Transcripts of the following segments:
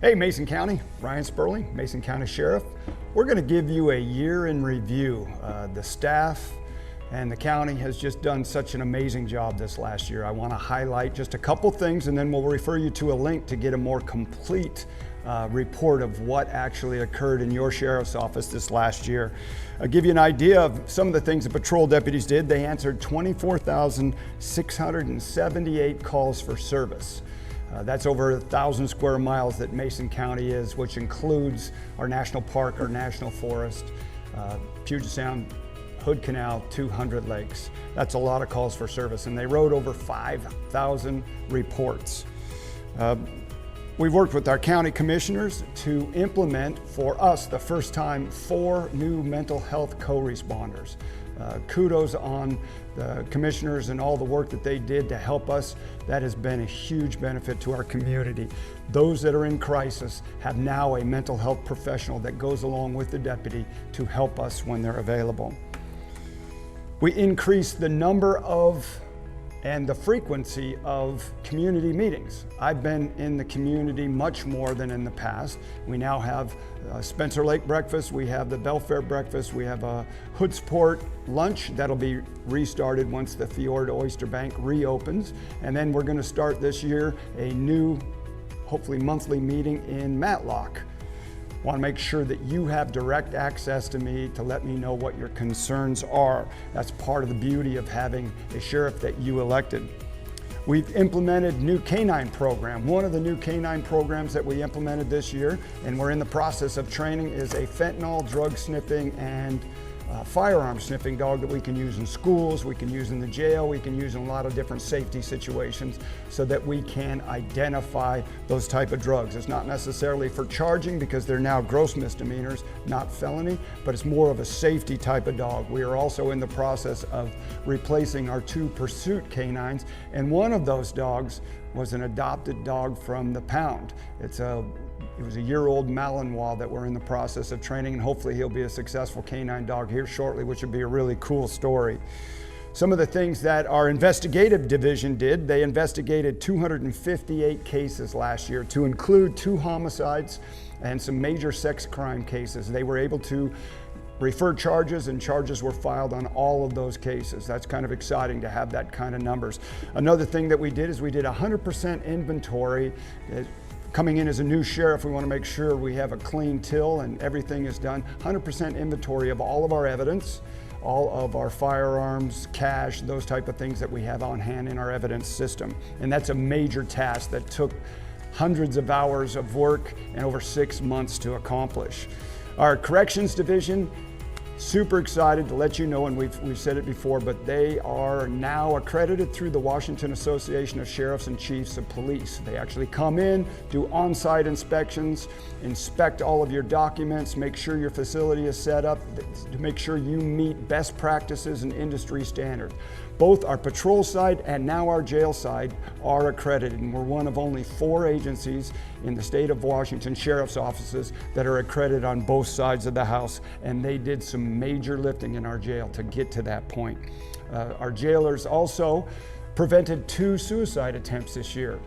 Hey Mason County, Ryan Spurling, Mason County Sheriff. We're going to give you a year in review. The staff and the county has just done such an amazing job this last year. I want to highlight just a couple things and then we'll refer you to a link to get a more complete report of what actually occurred in your sheriff's office this last year. I'll give you an idea of some of the things the patrol deputies did. They answered 24,678 calls for service. That's over 1,000 square miles that Mason County is, which includes our national park, our national forest, Puget Sound, Hood Canal, 200 lakes. That's a lot of calls for service, and they wrote over 5,000 reports. We've worked with our county commissioners to implement, for us, the first time, 4 new mental health co-responders. Kudos on the commissioners and all the work that they did to help us. That has been a huge benefit to our community. Those that are in crisis have now a mental health professional that goes along with the deputy to help us when they're available. We increased the number of and the frequency of community meetings. I've been in the community much more than in the past. We now have Spencer Lake breakfast, we have the Belfair breakfast, we have a Hoodsport lunch that'll be restarted once the Fjord Oyster Bank reopens. And then we're gonna start this year a new, hopefully monthly meeting in Matlock. Want to make sure that you have direct access to me to let me know what your concerns are. That's part of the beauty of having a sheriff that you elected. We've implemented new canine program. One of the new canine programs that we implemented this year, and we're in the process of training, is a fentanyl drug sniffing and firearm sniffing dog that we can use in schools, we can use in the jail, we can use in a lot of different safety situations so that we can identify those type of drugs. It's not necessarily for charging because they're now gross misdemeanors, not felony, but it's more of a safety type of dog. We are also in the process of replacing our 2 pursuit canines, and one of those dogs was an adopted dog from the pound. It was a year-old Malinois that we're in the process of training, and hopefully he'll be a successful canine dog here shortly, which would be a really cool story. Some of the things that our investigative division did, they investigated 258 cases last year, to include 2 homicides and some major sex crime cases. They were able to refer charges, and charges were filed on all of those cases. That's kind of exciting to have that kind of numbers. Another thing that we did is we did 100% inventory. Coming in as a new sheriff, we want to make sure we have a clean till and everything is done. 100% inventory of all of our evidence, all of our firearms, cash, those type of things that we have on hand in our evidence system. And that's a major task that took hundreds of hours of work and over 6 months to accomplish. Our corrections division, super excited to let you know, and we've said it before, but they are now accredited through the Washington Association of Sheriffs and Chiefs of Police. They actually come in, do on-site inspections, inspect all of your documents, make sure your facility is set up, to make sure you meet best practices and industry standards. Both our patrol side and now our jail side are accredited, and we're one of only 4 agencies in the state of Washington, sheriff's offices, that are accredited on both sides of the house, and they did some major lifting in our jail to get to that point. Our jailers also prevented 2 suicide attempts this year.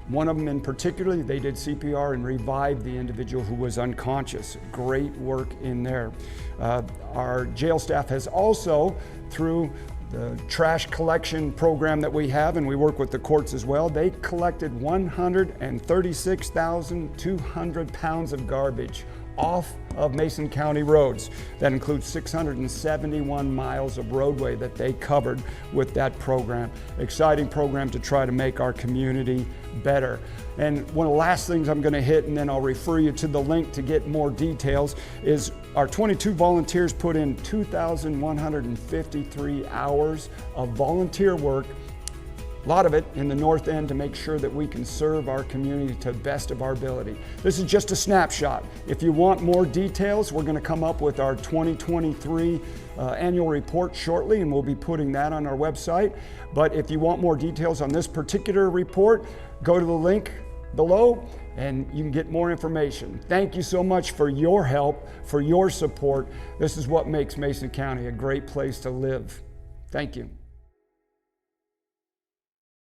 One of them in particular, they did CPR and revived the individual who was unconscious. Great work in there. Our jail staff has also, through the trash collection program that we have, and we work with the courts as well, they collected 136,200 pounds of garbage off of Mason County roads. That includes 671 miles of roadway that they covered with that program. Exciting program to try to make our community better. And one of the last things I'm going to hit, and then I'll refer you to the link to get more details, is our 22 volunteers put in 2,153 hours of volunteer work, a lot of it in the north end, to make sure that we can serve our community to the best of our ability. This is just a snapshot. If you want more details, we're going to come up with our 2023 annual report shortly, and we'll be putting that on our website. But if you want more details on this particular report, go to the link below and you can get more information. Thank you so much for your help, for your support. This is what makes Mason County a great place to live. Thank you.